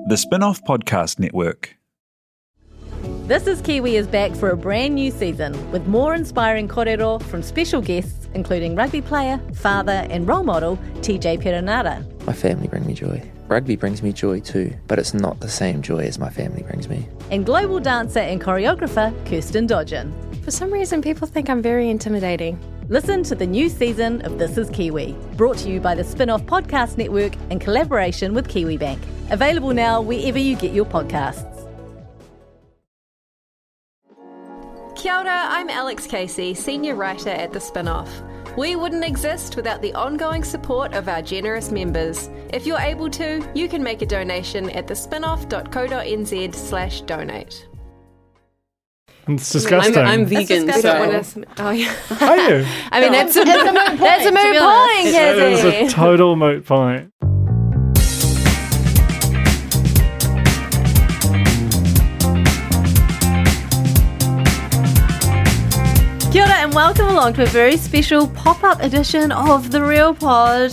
The Spin-off Podcast Network. This is Kiwi is back for a brand new season with more inspiring kōrero from special guests including rugby player, father and role model TJ Perenara. My family bring me joy. Rugby brings me joy too, but it's not the same joy as my family brings me. And global dancer and choreographer Kirsten Dodgen. For some reason, people think I'm very intimidating. Listen to the new season of This is Kiwi, brought to you by the Spin-off Podcast Network in collaboration with KiwiBank. Available now wherever you get your podcasts. Kia ora, I'm Alex Casey, Senior Writer at The Spin-off. We wouldn't exist without the ongoing support of our generous members. If you're able to, you can make a donation at thespinoff.co.nz/donate. It's disgusting. I'm vegan, so... Are you? I mean, that's a moot point, Cassie. That is a total moot point. Kia ora and welcome along to a very special pop-up edition of The Real Pod.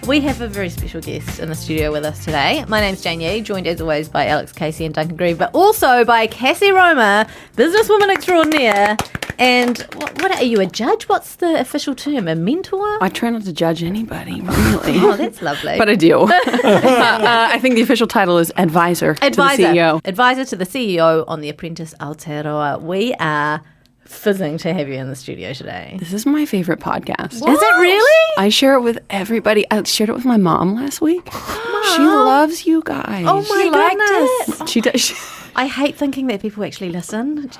We have a very special guest in the studio with us today. My name's Jane Yee, joined as always by Alex Casey and Duncan Grieve, but also by Cassie Roma, businesswoman extraordinaire. And what are you, a judge? What's the official term? A mentor? I try not to judge anybody, really. Oh, that's lovely. But I do. I think the official title is Advisor to the CEO. Advisor to the CEO on the Apprentice Aotearoa. We are fizzing to have you in the studio today. This is my favorite podcast. What? Is it really? I share it with everybody. I shared it with my mom last week. She loves you guys. Oh my goodness. She does. I hate thinking that people actually listen.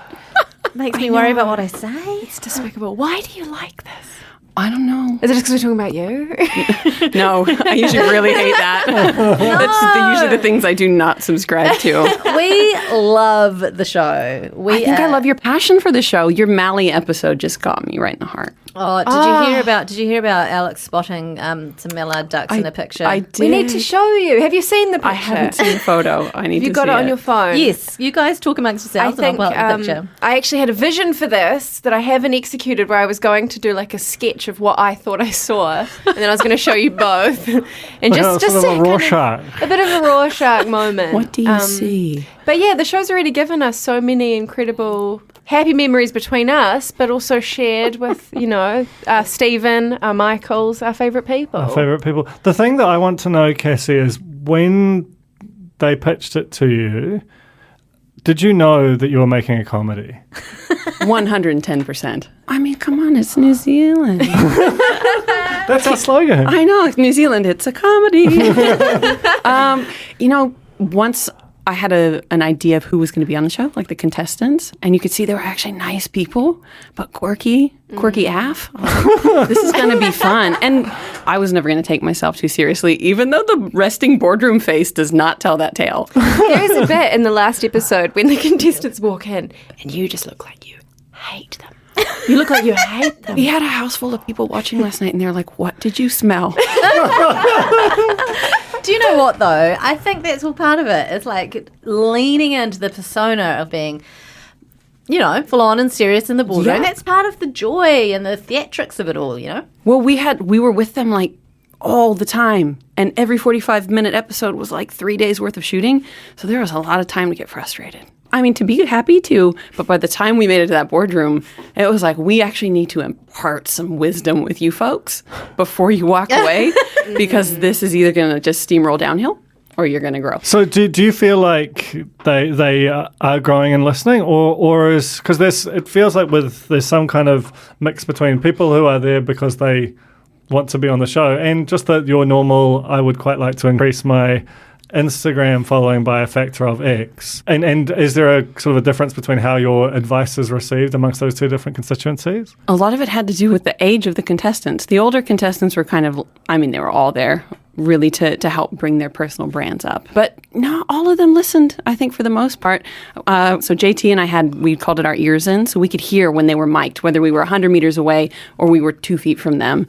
It makes me worry about what I say. It's despicable. Why do you like this? I don't know. Is it just because we're talking about you? No, I usually really hate that. That's usually the things I do not subscribe to. We love the show. I think I love your passion for the show. Your Mally episode just got me right in the heart. Oh, did you hear about Alex spotting some mallard ducks in a picture? I did. We need to show you. Have you seen the picture? I haven't seen the photo. I need to see it. You got it on your phone? Yes. You guys talk amongst yourselves and I'll pull out the picture. I actually had a vision for this that I haven't executed where I was going to do like a sketch of what I thought I saw and then I was going to show you both. And just sort of a Rorschach. A bit of a Rorschach moment. What do you see? But yeah, the show's already given us so many incredible happy memories between us, but also shared with, Stephen, our Michaels, our favourite people. Our favourite people. The thing that I want to know, Cassie, is when they pitched it to you, did you know that you were making a comedy? 110%. I mean, come on, it's New Zealand. That's our slogan. I know, New Zealand, it's a comedy. Once I had an idea of who was going to be on the show, like the contestants, and you could see they were actually nice people, but quirky AF. I was like, this is going to be fun. And I was never going to take myself too seriously, even though the resting boardroom face does not tell that tale. There's a bit in the last episode when the contestants walk in and you just look like you hate them. You look like you hate them. We had a house full of people watching last night and they're like, what did you smell? Do you know what, though? I think that's all part of it. It's like leaning into the persona of being, full on and serious in the boardroom. Yeah. That's part of the joy and the theatrics of it all, Well, we were with them like all the time. And every 45-minute episode was like 3 days worth of shooting. So there was a lot of time to get frustrated. I mean, to be happy too, but by the time we made it to that boardroom, it was like, we actually need to impart some wisdom with you folks before you walk away, because this is either going to just steamroll downhill or you're going to grow. So do you feel like they are growing and listening, or is, because it feels like there's some kind of mix between people who are there because they want to be on the show and just that your normal, I would quite like to increase my Instagram following by a factor of X. And is there a sort of a difference between how your advice is received amongst those two different constituencies? A lot of it had to do with the age of the contestants. The older contestants were they were all there really to help bring their personal brands up. But not all of them listened, I think, for the most part. So JT and we called it our ears in, so we could hear when they were mic'd, whether we were 100 meters away or we were 2 feet from them.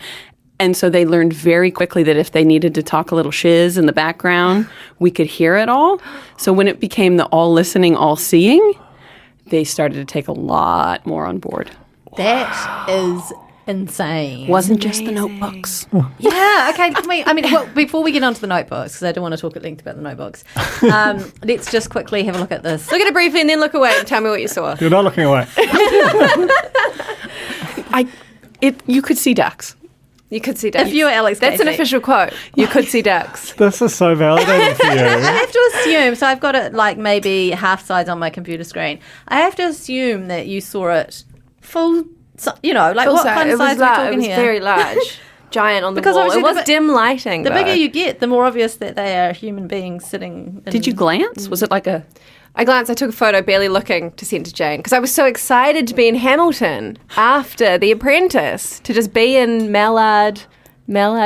And so they learned very quickly that if they needed to talk a little shiz in the background, we could hear it all. So when it became the all listening, all seeing, they started to take a lot more on board. That is insane. Wasn't just the notebooks. Yeah, okay. Before we get on to the notebooks, because I don't want to talk at length about the notebooks, let's just quickly have a look at this. Look at it briefly and then look away and tell me what you saw. You're not looking away. You could see ducks. You could see ducks. If you were Alex That's an Casey. official quote. You could see ducks. This is so validating for I you. have to assume, so I've got it like maybe half size on my computer screen. I have to assume that you saw it full, like Full what size. kind of size are we It talking was here? very large. Giant on the Because wall. obviously It was dim lighting, The though. bigger you get, the more obvious that they are human beings sitting in... Did you glance? Was it like a... I glanced, I took a photo, barely looking, to send to Jane, because I was so excited to be in Hamilton after The Apprentice, to just be in Mallard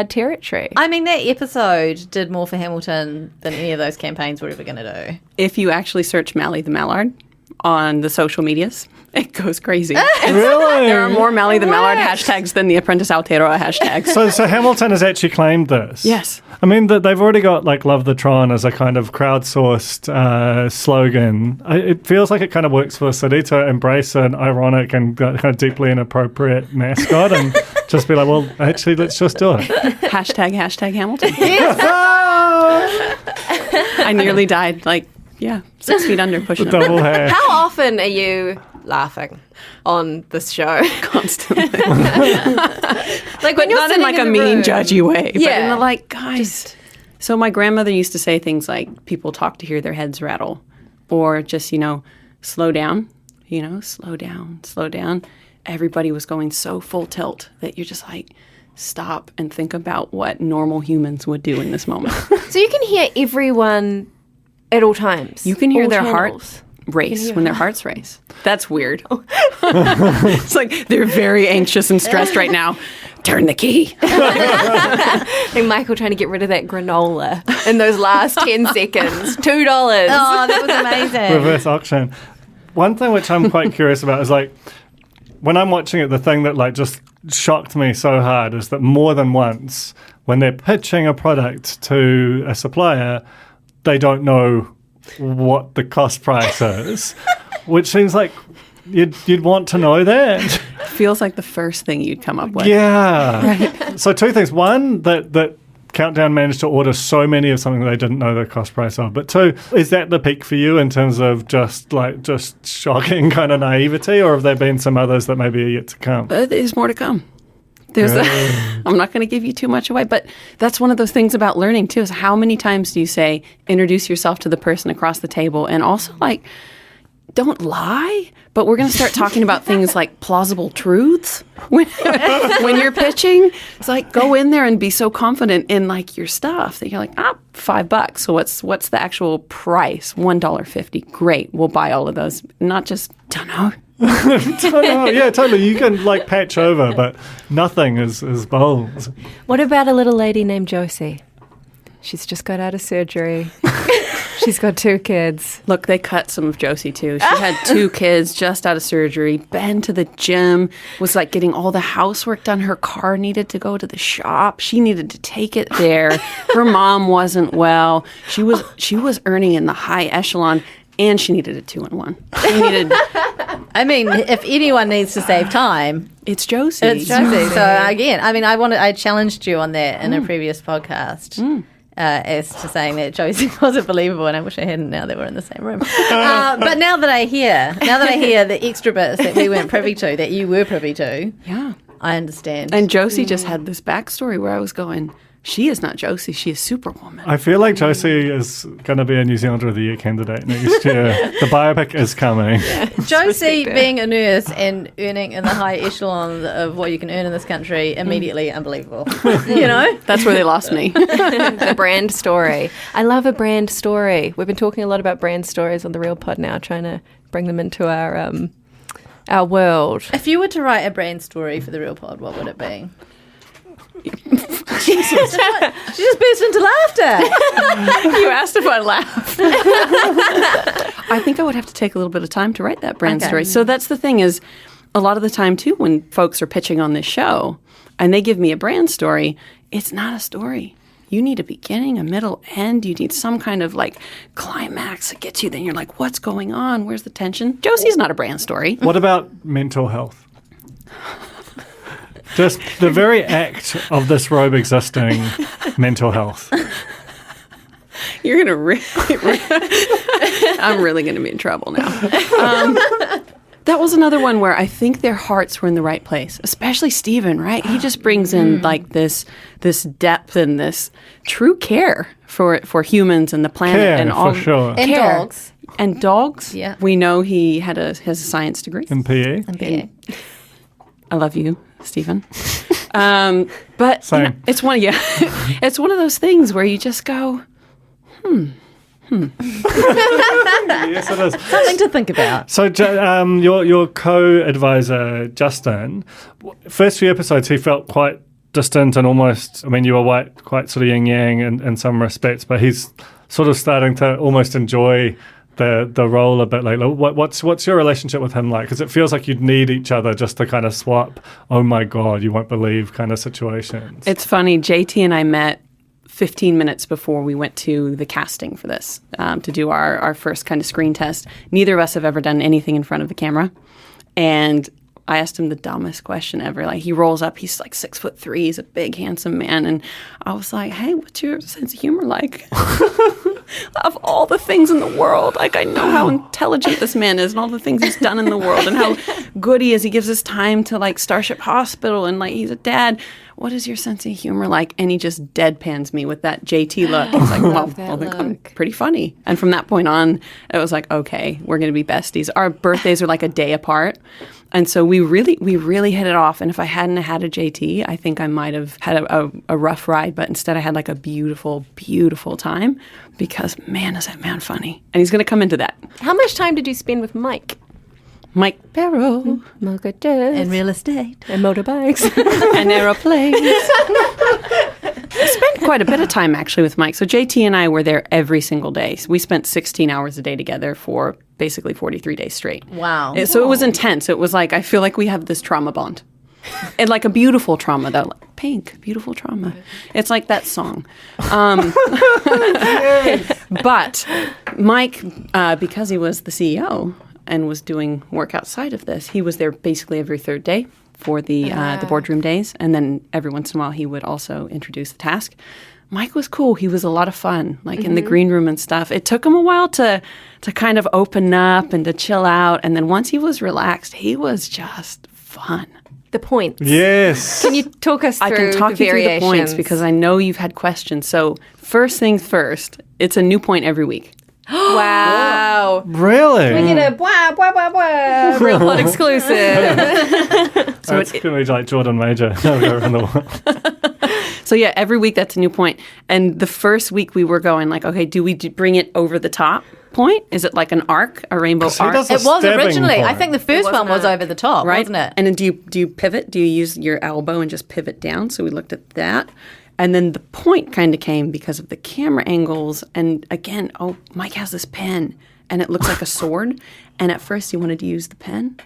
territory. I mean, that episode did more for Hamilton than any of those campaigns we're ever going to do. If you actually search Mally the Mallard on the social medias, it goes crazy. Really? There are more Mally the Mallard hashtags than the Apprentice Aotearoa hashtags. So Hamilton has actually claimed this. Yes. I mean, they've already got like "Love the Tron" as a kind of crowdsourced slogan. It feels like it kind of works for the city to embrace an ironic and kind of deeply inappropriate mascot and just be like, well, actually, let's just do it. Hashtag Hamilton. I nearly died, 6 feet under pushing Double it hair. How often are you laughing on this show? constantly. Like when you're Not in sitting like a the mean, room. judgy way. But Yeah. in the guys. So my grandmother used to say things like, people talk to hear their heads rattle. Or just, slow down. Slow down, slow down. Everybody was going so full tilt that you're just like, stop and think about what normal humans would do in this moment. So you can hear everyone at all times. You can hear All their channels. hearts race when their hearts race. That's weird. It's like they're very anxious and stressed right now. Turn the key. And Michael trying to get rid of that granola in those last 10 seconds. $2. Oh, that was amazing. Reverse auction. One thing which I'm quite curious about is when I'm watching it, the thing that just shocked me so hard is that more than once when they're pitching a product to a supplier, they don't know what the cost price is, which seems like you'd want to know that. Feels like the first thing you'd come up with. Yeah. Right. So two things. One, that Countdown managed to order so many of something they didn't know the cost price of. But two, is that the peak for you in terms of just shocking kind of naivety, or have there been some others that maybe are yet to come? There's more to come. I'm not going to give you too much away, but that's one of those things about learning too, is how many times do you say, introduce yourself to the person across the table, and also don't lie, but we're going to start talking about things like plausible truths when you're pitching. It's like, go in there and be so confident in your stuff that you're like, $5. So what's the actual price? $1.50. Great. We'll buy all of those. Not just, don't know. Yeah, totally. You can patch over, but nothing is bold. What about a little lady named Josie? She's just got out of surgery. She's got 2 kids. Look, they cut some of Josie too. She had 2 kids just out of surgery, been to the gym, was getting all the housework done. Her car needed to go to the shop. She needed to take it there. Her mom wasn't well. She was earning in the high echelon, and she needed a 2-in-1. She needed... I mean, if anyone needs to save time, it's Josie. It's Josie. So again, I challenged you on that in a previous podcast. As to saying that Josie wasn't believable, and I wish I hadn't now that we're in the same room. But now that I hear the extra bits that we weren't privy to, that you were privy to, yeah, I understand. And Josie just had this backstory where I was going, she is not Josie, she is Superwoman. I feel like Josie is going to be a New Zealander of the Year candidate next year. The biopic is coming. Josie being a nurse and earning in the high echelon of what you can earn in this country, immediately unbelievable. That's where they lost me. The brand story. I love a brand story. We've been talking a lot about brand stories on the Real Pod now, trying to bring them into our world. If you were to write a brand story for the Real Pod, what would it be? She just burst into laughter. You asked if I laughed. I think I would have to take a little bit of time to write that brand story. So that's the thing, is a lot of the time too, when folks are pitching on this show and they give me a brand story, it's not a story. You need a beginning, a middle, end. You need some kind of climax that gets you. Then you're like, what's going on? Where's the tension? Josie's not a brand story. What about mental health? Just the very act of this robe existing, mental health. You're going to I'm really going to be in trouble now. That was another one where I think their hearts were in the right place, especially Stephen, right? He just brings in like this depth and this true care for humans and the planet Care, and all for sure. And care. dogs. And dogs. Yeah. We know he has a science degree. In PE. Yeah. I love you, Stephen. But Same. you know, it's it's one of those things where you just go, Yes, it is. Something to think about. So, your co-advisor, Justin, first few episodes, he felt quite distant and almost, I mean, you were quite sort of yin-yang in some respects, but he's sort of starting to almost enjoy the role a bit. Like, what's your relationship with him like? Because it feels like you'd need each other just to kind of swap, oh my God, you won't believe kind of situations. It's funny, JT and I met 15 minutes before we went to the casting for this, to do our first kind of screen test. Neither of us have ever done anything in front of the camera. And I asked him the dumbest question ever. Like, he rolls up, he's like 6'3", he's a big, handsome man. And I was like, hey, what's your sense of humor like? Of all the things in the world, like, I know how intelligent this man is and all the things he's done in the world and how good he is. He gives his time to, like, Starship Hospital and, like, he's a dad. What is your sense of humor like? And he just deadpans me with that JT look. He's like, well, I think I'm pretty funny. And from that point on, it was like, okay, we're going to be besties. Our birthdays are like a day apart. And so we really hit it off. And if I hadn't had a JT, I think I might have had a rough ride. But instead I had like a beautiful, beautiful time because, man, is that man funny. And he's going to come into that. How much time did you spend with Mike? Mike Barrow. Mortgages. And real estate. And motorbikes. And aeroplanes. I spent quite a bit of time actually with Mike. So JT and I were there every single day. So we spent 16 hours a day together for basically 43 days straight. Wow. So it was intense. It was like, I feel like we have this trauma bond. And like a beautiful trauma, though. Like, Pink, beautiful trauma. It's like that song. But Mike, because he was the CEO and was doing work outside of this, he was there basically every third day for the boardroom days. And then every once in a while, he would also introduce the task. Mike was cool. He was a lot of fun, like in the green room and stuff. It took him a while to kind of open up and to chill out. And then once he was relaxed, he was just fun. The points. Yes. Can you talk us through I can talk the you through the points variations? because I know you've had questions. So first things first, it's a new point every week. Wow. Really? We get a blah, blah, blah, blah. Real Pod exclusive. So it's going to be like Jordan Major around the world. So yeah, every week that's a new point. And the first week we were going like, okay, do we bring it over the top point? Is it like an arc, a rainbow So he arc? does a It was stabbing originally. I point. think the first one was over the top, Right? wasn't it? And then do you pivot? Do you use your elbow and just pivot down? So we looked at that. And then the point kind of came because of the camera angles. And again, Mike has this pen and it looks like a sword. And at first he wanted to use the pen.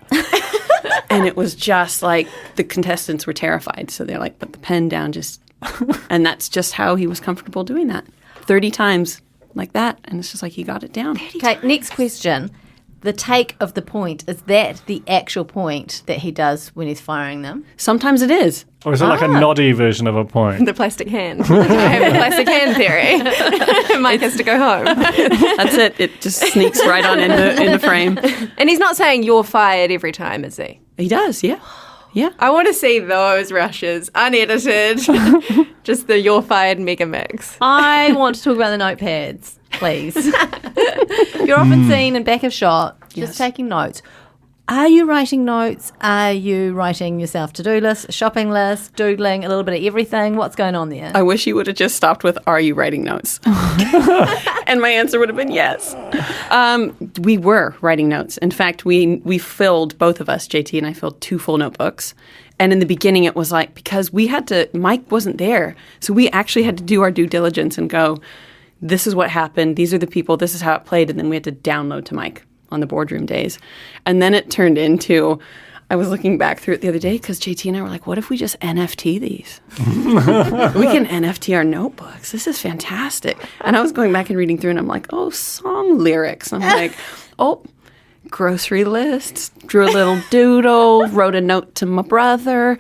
And it was just like the contestants were terrified. So they're like, put the pen down just. And that's just how he was comfortable doing that. 30 times like that. And it's just like he got it down. Okay, next question. The take of the point, is that the actual point that he does when he's firing them? Sometimes it is. Or is it like a noddy version of a point? The plastic hand. I have the plastic hand theory. Mike has to go home. That's it. It just sneaks right on in the frame. And he's not saying you're fired every time, is he? He does, yeah. Yeah. I want to see those rushes, unedited. Just the you're fired mega mix. I want to talk about the notepads, please. You're often seen in back of shot, just taking notes. Are you writing notes? Are you writing your self-to-do list, shopping list, doodling, a little bit of everything? What's going on there? I wish you would have just stopped with, are you writing notes? And my answer would have been yes. We were writing notes. In fact, we filled, both of us, JT and I, filled 2 full notebooks. And in the beginning, it was like, because Mike wasn't there. So we actually had to do our due diligence and go, this is what happened. These are the people. This is how it played. And then we had to download to Mike on the boardroom days. And then it turned into, I was looking back through it the other day because JT and I were like, what if we just NFT these? We can NFT our notebooks. This is fantastic. And I was going back and reading through and I'm like, song lyrics. I'm like, grocery lists, drew a little doodle, wrote a note to my brother.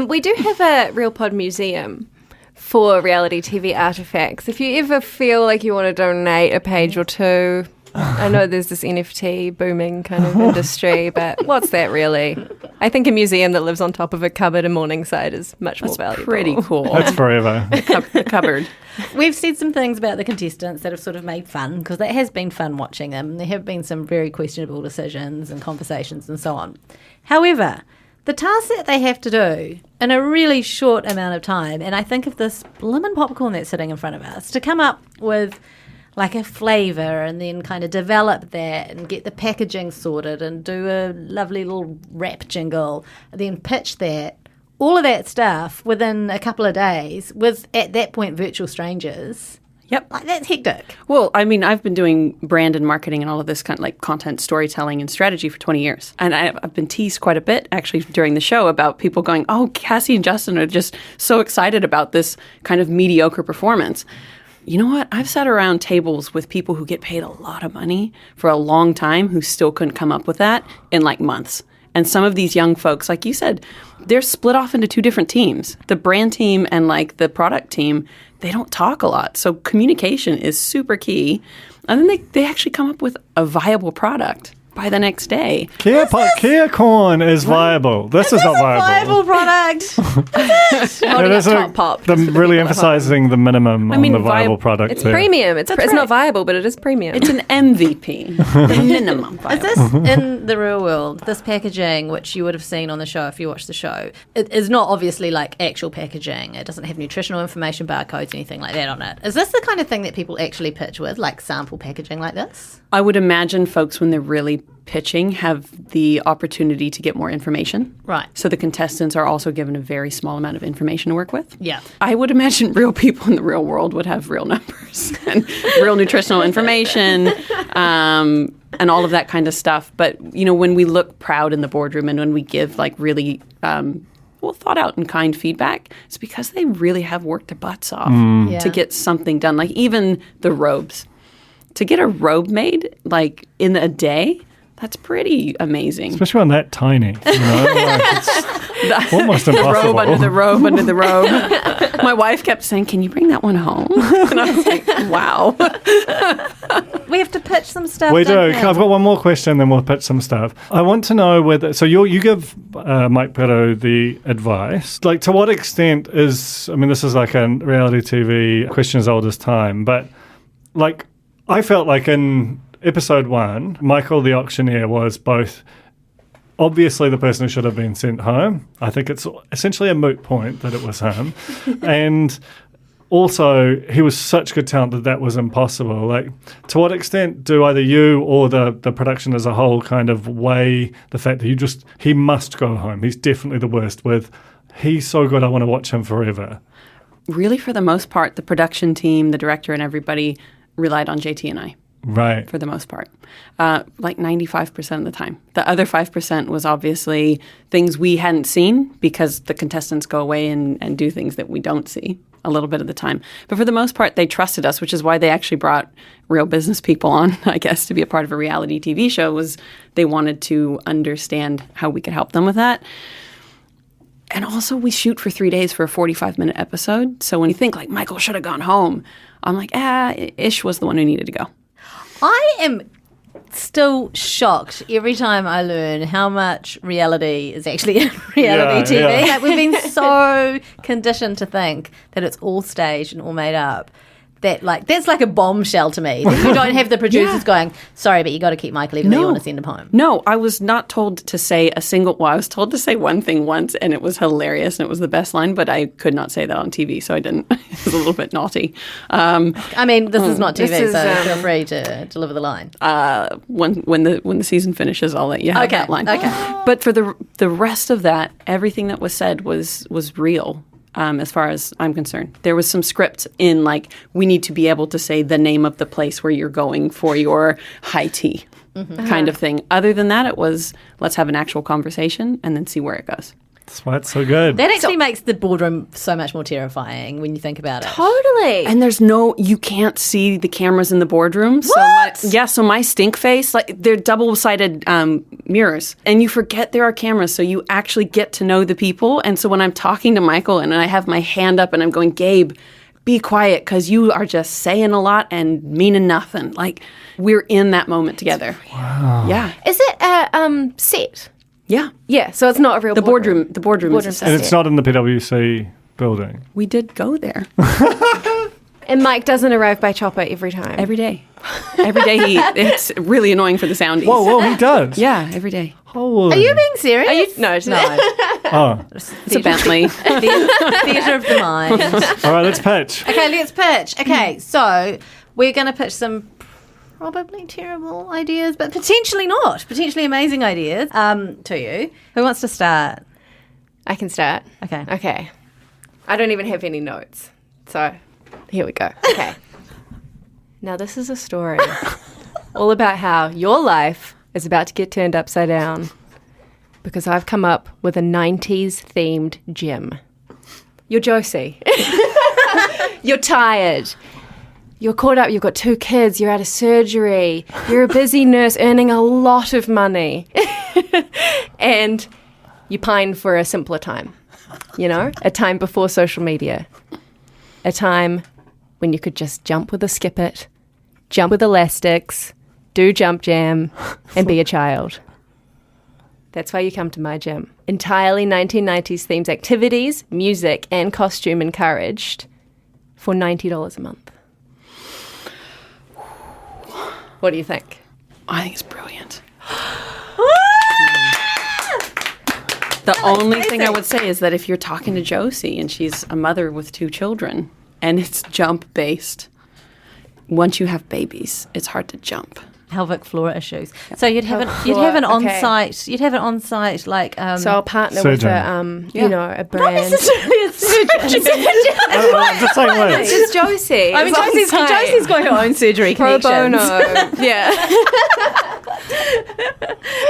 We do have a Real Pod museum for reality TV artifacts. If you ever feel like you want to donate a page or two, I know there's this NFT booming kind of industry, but what's that really? I think a museum that lives on top of a cupboard in Morningside is much more valuable. Pretty cool. That's forever. The cupboard. We've said some things about the contestants that have sort of made fun, because it has been fun watching them. There have been some very questionable decisions and conversations and so on. However, the tasks that they have to do in a really short amount of time, and I think of this blimmin' popcorn that's sitting in front of us, to come up with like a flavour and then kind of develop that and get the packaging sorted and do a lovely little rap jingle, and then pitch that, all of that stuff within a couple of days with, at that point, virtual strangers. Yep. Like, that's hectic. Well, I mean, I've been doing brand and marketing and all of this kind of like content storytelling and strategy for 20 years. And I've been teased quite a bit, actually, during the show about people going, oh, Cassie and Justin are just so excited about this kind of mediocre performance. You know what? I've sat around tables with people who get paid a lot of money for a long time who still couldn't come up with that in like months. And some of these young folks, like you said, they're split off into two different teams. The brand team and like the product team, they don't talk a lot. So communication is super key. And then they actually come up with a viable product by the next day. Kia corn is viable. This is not viable. Viable product. Holding up top pop. I'm really emphasizing the minimum on the viable product. It's there. premium. It's right. not viable, but it is premium. It's an MVP, the minimum viable. Is this in the real world, this packaging, which you would have seen on the show if you watched the show, it is not obviously like actual packaging. It doesn't have nutritional information, barcodes, anything like that on it. Is this the kind of thing that people actually pitch with, like sample packaging like this? I would imagine folks, when they're really pitching, have the opportunity to get more information. Right. So the contestants are also given a very small amount of information to work with. Yeah. I would imagine real people in the real world would have real numbers and real nutritional information and all of that kind of stuff. But, you know, when we look proud in the boardroom and when we give like really thought out and kind feedback, it's because they really have worked their butts off to get something done. Like even the robes. To get a robe made like in a day, that's pretty amazing. Especially when that tiny. You know? Like, it's almost impossible. Robe under the robe under the robe. My wife kept saying, can you bring that one home? And I was like, wow. We have to pitch some stuff. We do. don't we? I've got one more question, then we'll pitch some stuff. I want to know whether, so you give Mike Pero the advice. Like, to what extent is, I mean, this is like a reality TV question as old as time, but like, I felt like in episode 1, Michael the auctioneer was both obviously the person who should have been sent home. I think it's essentially a moot point that it was him. And also, he was such good talent that that was impossible. Like, to what extent do either you or the production as a whole kind of weigh the fact that he must go home? He's definitely the worst with, he's so good, I want to watch him forever. Really, for the most part, the production team, the director and everybody relied on JT and I. Right. For the most part. Like 95% of the time. The other 5% was obviously things we hadn't seen because the contestants go away and do things that we don't see a little bit of the time. But for the most part, they trusted us, which is why they actually brought real business people on, I guess, to be a part of a reality TV show, was they wanted to understand how we could help them with that. And also, we shoot for 3 days for a 45-minute episode. So when you think, like, Michael should have gone home, I'm like, Ish was the one who needed to go. I am still shocked every time I learn how much reality is actually in reality TV. Yeah. Like, we've been so conditioned to think that it's all staged and all made up. That's like a bombshell to me. That you don't have the producers going, sorry, but you got to keep Michael even though you want to send him home. No, I was not told to say I was told to say one thing once, and it was hilarious, and it was the best line, but I could not say that on TV, so I didn't. It was a little bit naughty. I mean, this is not TV, so feel free to deliver the line. When the season finishes, I'll let you have that line. Okay. But for the rest of that, everything that was said was real. As far as I'm concerned, there was some script in, like, we need to be able to say the name of the place where you're going for your high tea kind of thing. Other than that, it was, let's have an actual conversation and then see where it goes. That's why it's so good. That actually makes the boardroom so much more terrifying when you think about it. Totally. And you can't see the cameras in the boardroom. What? So my stink face, like they're double-sided mirrors. And you forget there are cameras, so you actually get to know the people. And so when I'm talking to Michael and I have my hand up and I'm going, Gabe, be quiet because you are just saying a lot and meaning nothing. Like, we're in that moment together. Wow. Yeah. Is it a set? Yeah. Yeah, so it's not a real The boardroom is a set. And it's not in the PwC building. We did go there. And Mike doesn't arrive by chopper every time. Every day. Every day it's really annoying for the soundies. Whoa, he does. Yeah, every day. Holy. Are you being serious? No. Oh. It's a Bentley. Theatre of the mind. All right, let's pitch. Okay, let's pitch. Okay, so we're going to pitch some probably terrible ideas, but potentially not. Potentially amazing ideas to you. Who wants to start? I can start. Okay. Okay. I don't even have any notes. So here we go. Okay. Now this is a story all about how your life is about to get turned upside down because I've come up with a 90s themed gym. You're Josie. You're tired. You're caught up. You've got 2 kids. You're out of surgery. You're a busy nurse earning a lot of money. And you pine for a simpler time, a time before social media, a time when you could just jump with a skip it, jump with elastics, do jump jam, and be a child. That's why you come to my gym. Entirely 1990s themed activities, music, and costume encouraged for $90 a month. What do you think? I think it's brilliant. The only thing I would say is that if you're talking to Josie and she's a mother with 2 children and it's jump based, once you have babies, it's hard to jump. Pelvic floor issues. So you'd have an on-site like So I'll partner surgeon. with a brand. not necessarily a surgeon. The same way. It's just Josie. I mean, It's on site. Josie's got her own surgery Pro connections. bono. Yeah.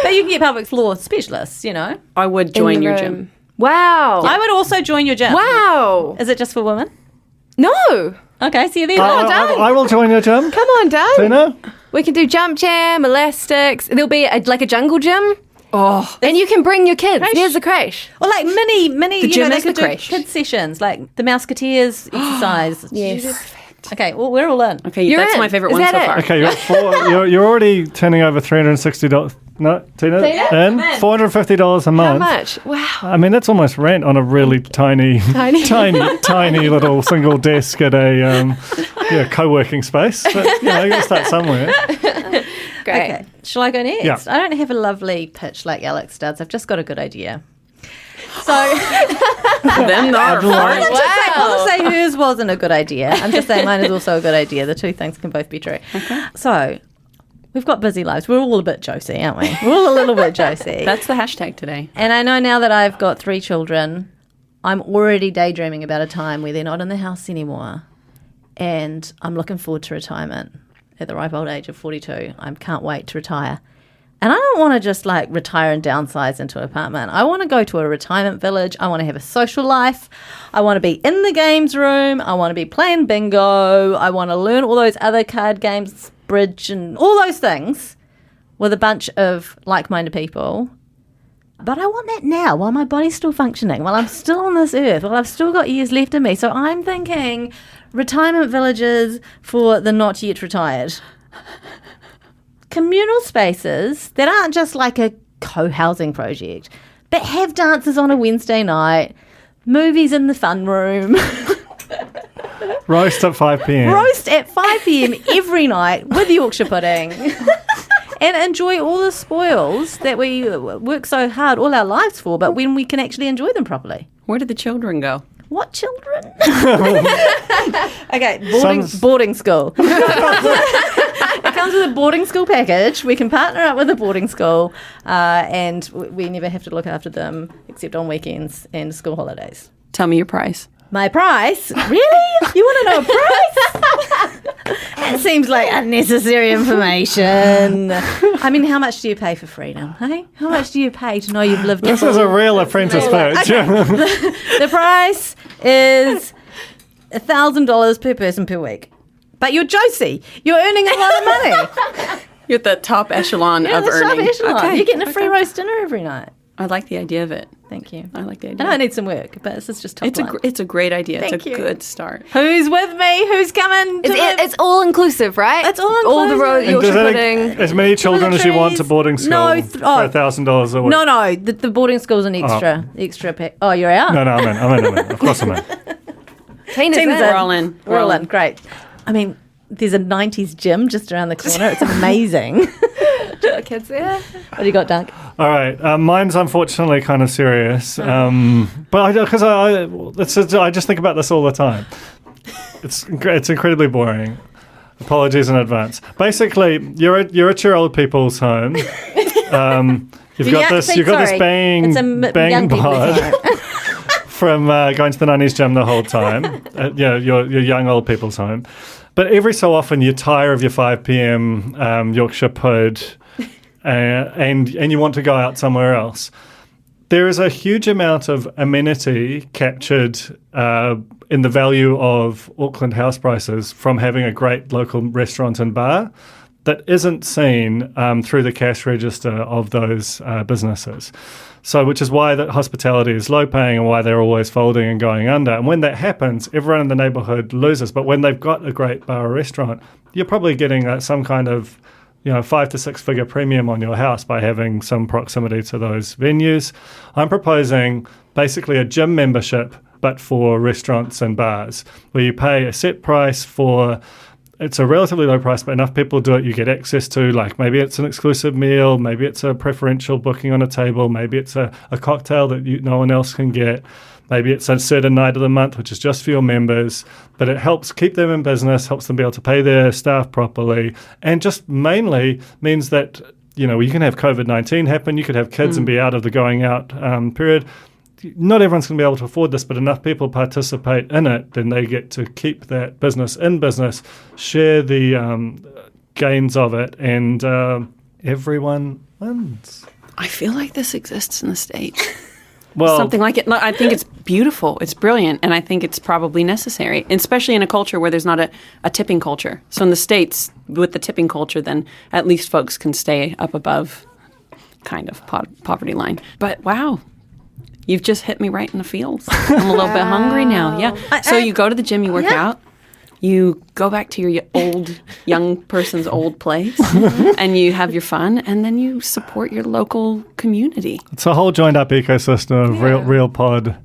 But you can get pelvic floor specialists, I would join your gym. Wow. I would also join your gym. Wow. Is it just for women? No. Okay, see you there. I will join your gym. Come on, Doug. Tina? We can do jump jam, elastics. There'll be like a jungle gym. Oh, And you can bring your kids. There's the creche. Or like mini, The gym they is could the do creche. kids sessions, like the Mouseketeers exercise. Yes. Okay, well, we're all in. okay, You're that's in. my favorite Is one that so it? far. Okay, you're already turning over $360. No, Tina? And $450 a month. How much? Wow. I mean, that's almost rent on a really tiny little single desk at a co-working space. But, you got to start somewhere. Great. Okay, shall I go next? Yeah. I don't have a lovely pitch like Alex does. I've just got a good idea. So Then I'm not saying hers wasn't a good idea. I'm just saying mine is also a good idea. The two things can both be true. Okay. So we've got busy lives. We're all a bit Josie, aren't we? We're all a little bit Josie. That's the hashtag today. And I know now that I've got 3 children, I'm already daydreaming about a time where they're not in the house anymore. And I'm looking forward to retirement at the ripe old age of 42. I can't wait to retire. And I don't want to just like retire and downsize into an apartment. I want to go to a retirement village. I want to have a social life. I want to be in the games room. I want to be playing bingo. I want to learn all those other card games, bridge and all those things with a bunch of like-minded people. But I want that now while my body's still functioning, while I'm still on this earth, while I've still got years left in me. So I'm thinking retirement villages for the not yet retired. Communal spaces that aren't just like a co-housing project, but have dances on a Wednesday night, movies in the fun room, Roast at 5 p.m. roast at 5 p.m. every night with Yorkshire pudding, and enjoy all the spoils that we work so hard all our lives for, but when we can actually enjoy them properly. Where did the children go? What children? Okay, Sons. boarding school. It comes with a boarding school package. We can partner up with a boarding school, and we never have to look after them except on weekends and school holidays. Tell me your price. My price? Really? You want to know a price? That seems like unnecessary information. I mean, how much do you pay for freedom? Hey, how much do you pay to know you've lived? This is a real Apprentice pitch. The price is $1,000 per person per week. But you're Josie. You're earning a lot of money. You're at the top echelon You're of the top earning. echelon. Okay. You're getting a free roast dinner every night. I like the idea of it. Thank you. I like the I idea. know I need some work, but this is just top line. It's a great idea. Thank it's a you. good start. Who's with me? Who's coming? It's all inclusive, right? It's all All the inclusive. road And you're does that putting. as many children as you want to boarding school No, for $1,000 a week? No, the boarding school's an extra pack. Oh, you're out? No, I'm in. Of course I'm in. Tina's Tina's in. in. We're all in. We're all in. Great. I mean, there's a 90s gym just around the corner. It's amazing. Kids there. What do you got, Dunk? All right, mine's unfortunately kind of serious, but because I just think about this all the time. It's incredibly boring. Apologies in advance. Basically, you're at your old people's home. You've got this bang young people's bod home. from going to the 90s gym the whole time. Your young old people's home. But every so often you tire of your 5 p.m. Yorkshire pud and you want to go out somewhere else. There is a huge amount of amenity captured in the value of Auckland house prices from having a great local restaurant and bar that isn't seen through the cash register of those businesses. So, which is why that hospitality is low paying and why they're always folding and going under. And when that happens, everyone in the neighbourhood loses. But when they've got a great bar or restaurant, you're probably getting some kind of 5 to 6 figure premium on your house by having some proximity to those venues. I'm proposing basically a gym membership, but for restaurants and bars, where you pay a set price for. It's a relatively low price, but enough people do it, you get access to, like, maybe it's an exclusive meal, maybe it's a preferential booking on a table, maybe it's a cocktail that no one else can get, maybe it's a certain night of the month, which is just for your members, but it helps keep them in business, helps them be able to pay their staff properly, and just mainly means that, you can have COVID-19 happen, you could have kids and be out of the going out period. Not everyone's going to be able to afford this, but enough people participate in it, then they get to keep that business in business, share the gains of it, and everyone wins. I feel like this exists in the States. Well, Something like it. No, I think it's beautiful. It's brilliant. And I think it's probably necessary, especially in a culture where there's not a tipping culture. So in the States, with the tipping culture, then at least folks can stay up above kind of poverty line. But wow. You've just hit me right in the feels. I'm a little bit hungry now. Yeah. So you go to the gym, you work out, you go back to your old young person's old place, and you have your fun, and then you support your local community. it's a whole joined up ecosystem of Real Pod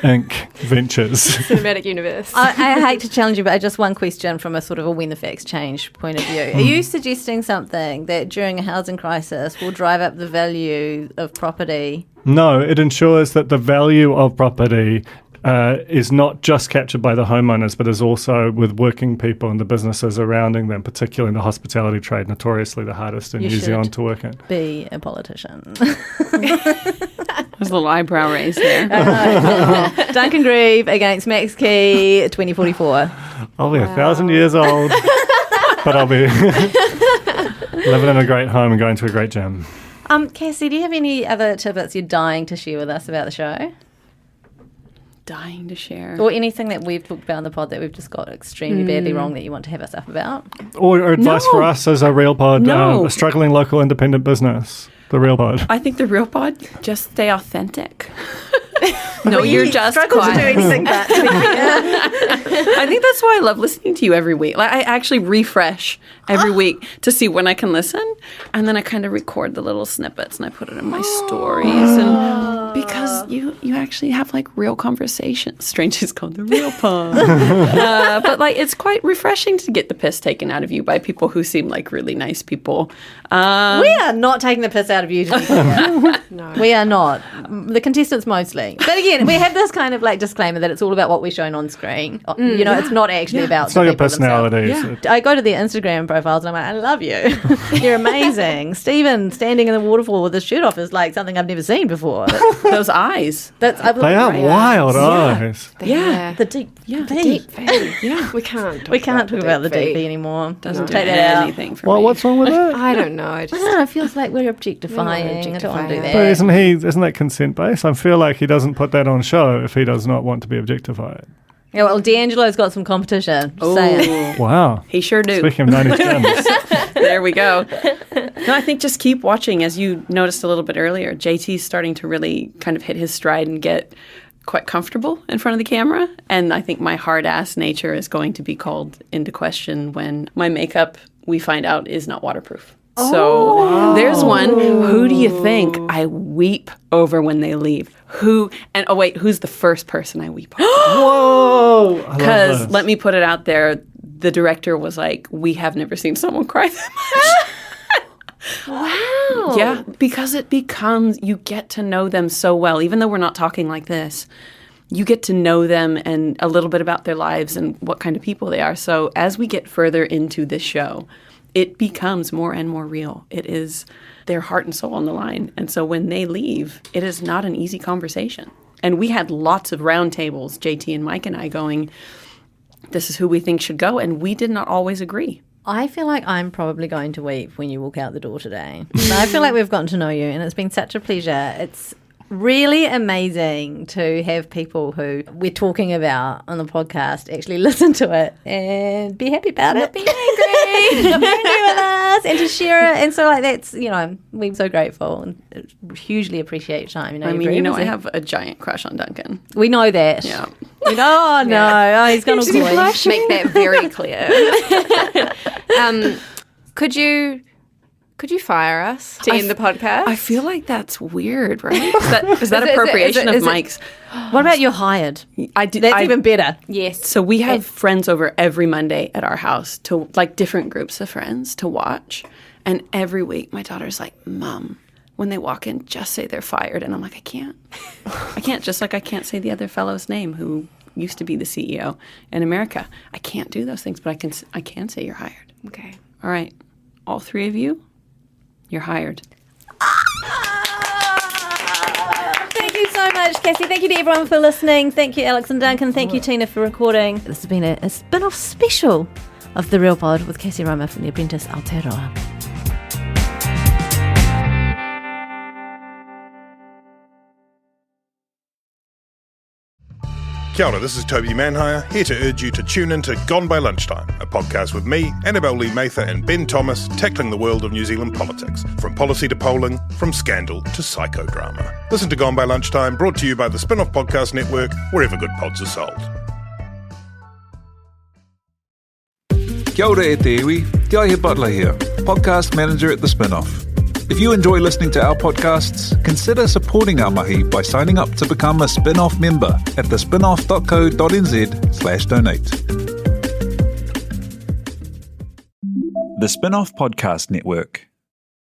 Inc. ventures. Cinematic universe. I hate to challenge you, but just one question from a sort of a when the facts change point of view. Are you suggesting something that during a housing crisis will drive up the value of property? No, it ensures that the value of property is not just captured by the homeowners, but is also with working people and the businesses surrounding them, particularly in the hospitality trade, notoriously the hardest in You New Zealand should to work in. Be a politician. There's a little eyebrow raise there. Duncan Grieve against Max Key, 2044. I'll be 1,000 years old, but I'll be living in a great home and going to a great gym. Cassie, do you have any other tidbits you're dying to share with us about the show? Dying to share. Or anything that we've talked about on the pod that we've just got extremely badly wrong that you want to have us up about? Or advice No. for us as a Real Pod, No. a struggling local independent business, the Real Pod. I think the Real Pod, just stay authentic. No, you're just struggle quiet. to do anything but. I think that's why I love listening to you every week. Like, I actually refresh every week to see when I can listen, and then I kind of record the little snippets and I put it in my stories. And because you actually have like real conversations. Strange it's called the Real Pod. But like it's quite refreshing to get the piss taken out of you by people who seem like really nice people. We are not taking the piss out of you. To be clear. No. We are not. The contestants mostly. But again, we have this kind of like disclaimer that it's all about what we're shown on screen. It's not actually about It's the not your people themselves. personality. Yeah. It's- I go to their Instagram profiles, and I'm like, I love you. You're amazing. Stephen standing in the waterfall with his shirt off is like something I've never seen before. Those eyes. They are wild eyes. Yeah. The deep Yeah, we can't talk about the deep anymore. Doesn't do take that out. anything for Well, me. what's wrong with that? I don't know. I I don't know, it feels like we're objectifying. I don't want to do But that. isn't that consent based? I feel like he doesn't put that on show if he does not want to be objectified. Yeah, well, D'Angelo's got some competition. Just saying. Wow. He sure do. Speaking of 90s gems. There we go. No, I think just keep watching. As you noticed a little bit earlier, JT's starting to really kind of hit his stride and get quite comfortable in front of the camera. And I think my hard-ass nature is going to be called into question when my makeup, we find out, is not waterproof. So there's one. Who do you think I weep over when they leave? Who's the first person I weep over? Whoa! Because let me put it out there, the director was like, we have never seen someone cry that much. Wow. Yeah, because it becomes, you get to know them so well, even though we're not talking like this. You get to know them and a little bit about their lives and what kind of people they are. So as we get further into this show, it becomes more and more real. It is their heart and soul on the line. And so when they leave, it is not an easy conversation. And we had lots of round tables, JT and Mike and I, going, this is who we think should go. And we did not always agree. I feel like I'm probably going to weep when you walk out the door today. So I feel like we've gotten to know you, and it's been such a pleasure. It's really amazing to have people who we're talking about on the podcast actually listen to it and be happy about it. Not be angry. Not be angry with us, and to share it. And so, like, that's, we're so grateful and hugely appreciate your time. I have a giant crush on Duncan. We know that. Yeah. Oh, no. Oh, he's gone all coy. Make that very clear. Could you fire us to end the podcast? I feel like that's weird, right? Is that appropriation of Mike's? What about you're hired? That's even better. Yes. So we have friends over every Monday at our house, to like different groups of friends to watch. And every week my daughter's like, Mom, when they walk in, just say they're fired. And I'm like, I can't. Just like I can't say the other fellow's name who used to be the CEO in America. I can't do those things, but I can say you're hired. Okay. All right. All three of you, you're hired. Thank you so much, Cassie. Thank you to everyone for listening. Thank you, Alex and Duncan. Thank you, Tina, for recording. This has been a spin-off special of The Real Pod with Cassie Roma from the Apprentice Aotearoa. Kia ora, this is Toby Manhire, here to urge you to tune in to Gone by Lunchtime, a podcast with me, Annabelle Lee Mather and Ben Thomas, tackling the world of New Zealand politics, from policy to polling, from scandal to psychodrama. Listen to Gone by Lunchtime, brought to you by the Spin-Off Podcast Network, wherever good pods are sold. Kia ora e te iwi, Te Aihe Butler here, podcast manager at The Spin-Off. If you enjoy listening to our podcasts, consider supporting our mahi by signing up to become a Spin-Off member at thespinoff.co.nz/donate. The Spin-Off Podcast Network.